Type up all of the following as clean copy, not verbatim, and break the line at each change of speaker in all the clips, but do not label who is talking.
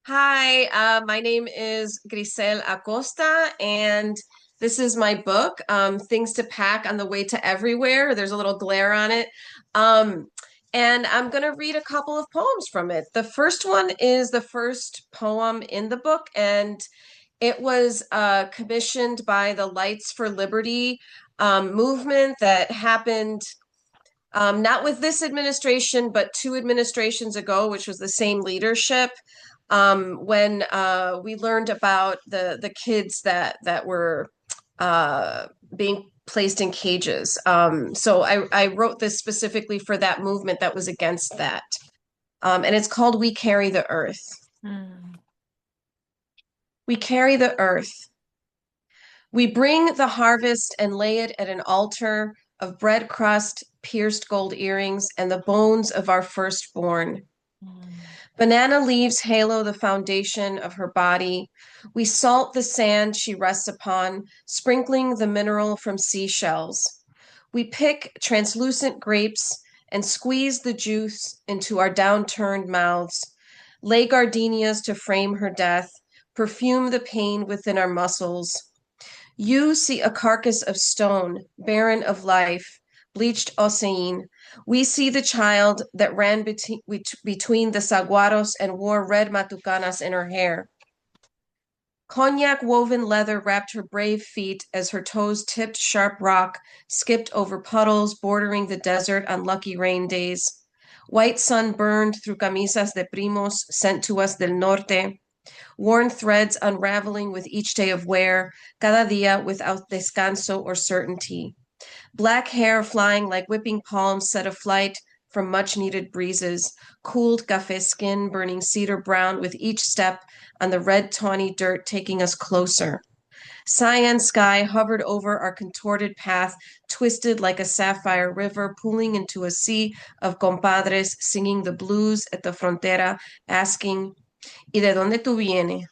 Hi, my name is Grisel Acosta, and this is my book, Things to Pack on the Way to Everywhere. There's a little glare on it. Um, and I'm going to read a couple of poems from it. The first one is the first poem in the book, and it was commissioned by the Lights for Liberty movement that happened not with this administration, but two administrations ago, which was the same leadership, when we learned about the kids that were being placed in cages. So I wrote this specifically for that movement that was against that. And it's called We Carry the Earth.
Mm.
We carry the earth. We bring the harvest and lay it at an altar of bread crust, pierced gold earrings, and the bones of our firstborn.
Mm.
Banana leaves halo the foundation of her body. We salt the sand she rests upon, sprinkling the mineral from seashells. We pick translucent grapes and squeeze the juice into our downturned mouths, lay gardenias to frame her death, perfume the pain within our muscles. You see a carcass of stone, barren of life, bleached Osein. We see the child that ran between the saguaros and wore red matucanas in her hair. Cognac woven leather wrapped her brave feet as her toes tipped sharp rock, skipped over puddles bordering the desert on lucky rain days. White sun burned through camisas de primos sent to us del norte, worn threads unraveling with each day of wear, cada dia without descanso or certainty. Black hair flying like whipping palms set aflight from much needed breezes, cooled cafe skin burning cedar brown with each step on the red tawny dirt taking us closer. Cyan sky hovered over our contorted path, twisted like a sapphire river, pooling into a sea of compadres singing the blues at the frontera, asking, ¿Y de dónde tú vienes?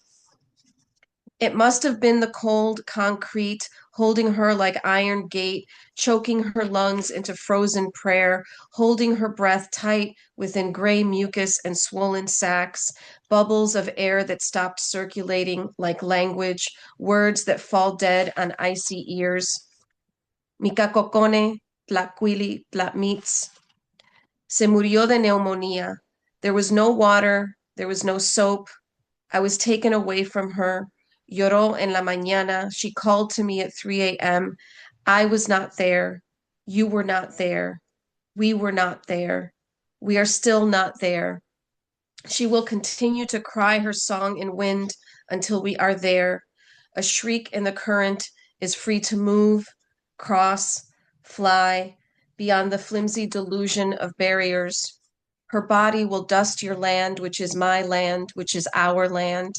It must have been the cold concrete holding her like iron gate, choking her lungs into frozen prayer, holding her breath tight within gray mucus and swollen sacs, bubbles of air that stopped circulating like language, words that fall dead on icy ears. Micacocone, tlacuili, tlatmitz. Se murió de neumonía. There was no water, there was no soap. I was taken away from her. Lloró en la mañana. She called to me at 3 a.m. I was not there. You were not there. We were not there. We are still not there. She will continue to cry her song in wind until we are there. A shriek in the current is free to move, cross, fly beyond the flimsy delusion of barriers. Her body will dust your land, which is my land, which is our land.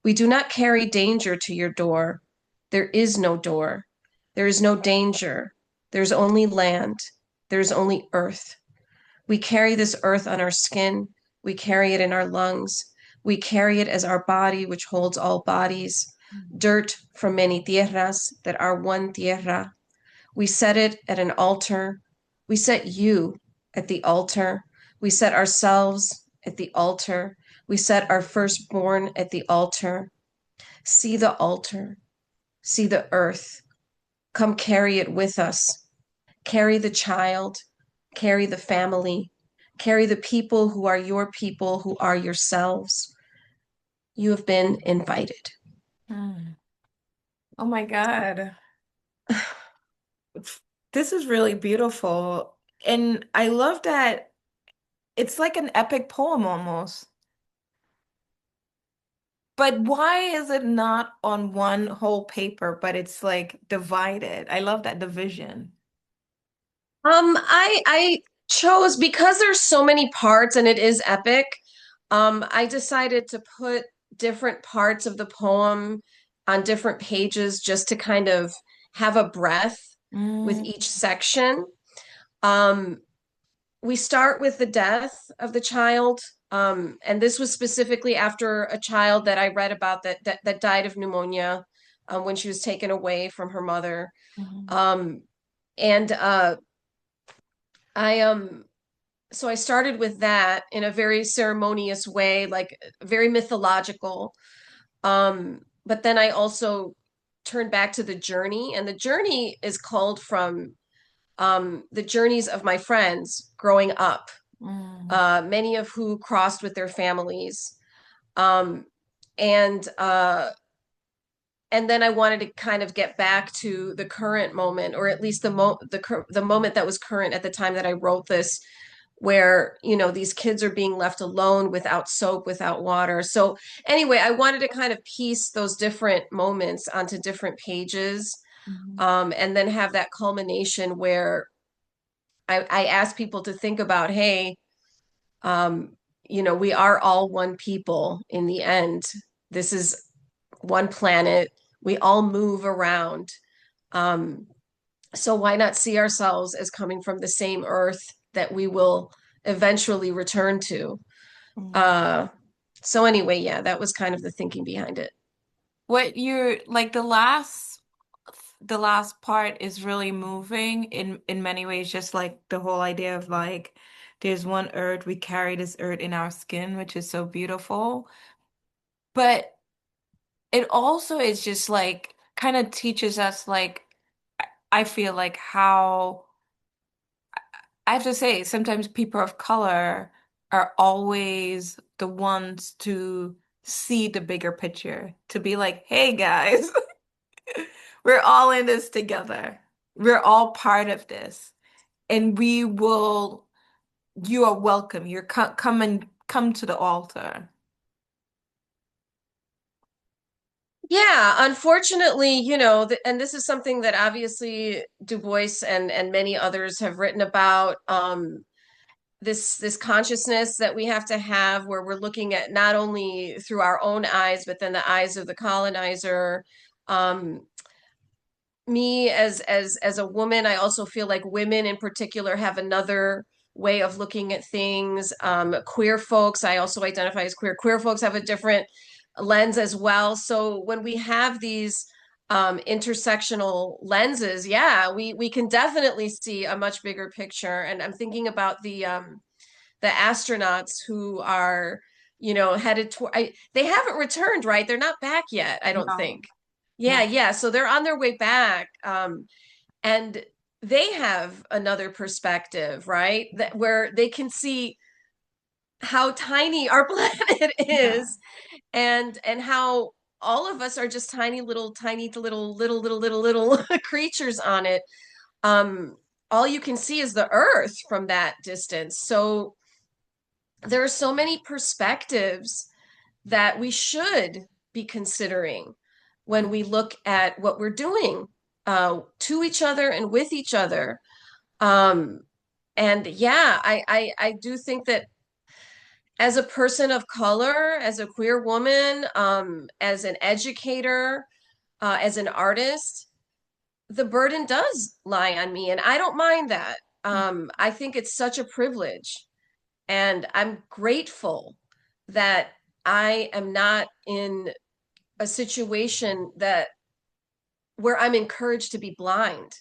We do not carry danger to your door. There is no door. There is no danger. There's only land. There's only earth. We carry this earth on our skin. We carry it in our lungs. We carry it as our body, which holds all bodies. Dirt from many tierras that are one tierra. We set it at an altar. We set you at the altar. We set ourselves at the altar. We set our firstborn at the altar. See the altar. See the earth. Come carry it with us. Carry the child. Carry the family. Carry the people who are your people, who are yourselves. You have been invited.
Mm. Oh my God. This is really beautiful. And I love that it's like an epic poem almost. But why is it not on one whole paper, but it's like divided? I love that division.
I chose because there's so many parts and it is epic. I decided to put different parts of the poem on different pages just to kind of have a breath with
Mm.
each section. Um, we start with the death of the child. And this was specifically after a child that I read about that died of pneumonia when she was taken away from her mother.
Mhm.
And I so I started with that in a very ceremonious way, like very mythological. But then I also turned back to the journey, and the journey is called from the journeys of my friends growing up,
Mm,
many of who crossed with their families. Um, and and then I wanted to kind of get back to the current moment, or at least the moment that was current at the time that I wrote this, where these kids are being left alone without soap, without water. So anyway, I wanted to kind of piece those different moments onto different pages,
mhm,
and then have that culmination where I ask people to think about, hey, um, we are all one people in the end. This is one planet. We all move around. Um, so why not see ourselves as coming from the same earth that we will eventually return to?
mm.
Uh, so anyway, yeah, that was kind of the thinking behind it.
What you're like the last part is really moving in many ways, just like the whole idea of like there's one earth, we carry this earth in our skin, which is so beautiful. But it also is just like kind of teaches us like I feel like how I have to say sometimes people of color are always the ones to see the bigger picture, to be like, hey guys, we're all in this together. We're all part of this. And you are welcome. You're come to the altar.
Yeah, unfortunately, and this is something that obviously Du Bois and many others have written about. This consciousness that we have to have, where we're looking at not only through our own eyes, but then the eyes of the colonizer. Um, Me as a woman, I also feel like women in particular have another way of looking at things. Queer folks, I also identify as queer. Queer folks have a different lens as well. So when we have these intersectional lenses, yeah, we can definitely see a much bigger picture. And I'm thinking about the astronauts who are, headed toward. They haven't returned, right? They're not back yet, I don't
No,
think. Yeah,
no.
yeah. So they're on their way back. And they have another perspective, right? That where they can see how tiny our planet
Yeah.
is, and how all of us are just tiny little creatures on it. Um, all you can see is the earth from that distance. So there are so many perspectives that we should be considering when we look at what we're doing to each other and with each other. Um, and yeah, I do think that as a person of color, as a queer woman, as an educator, as an artist, the burden does lie on me, and I don't mind that. I think it's such a privilege, and I'm grateful that I am not in a situation that where I'm encouraged to be blind.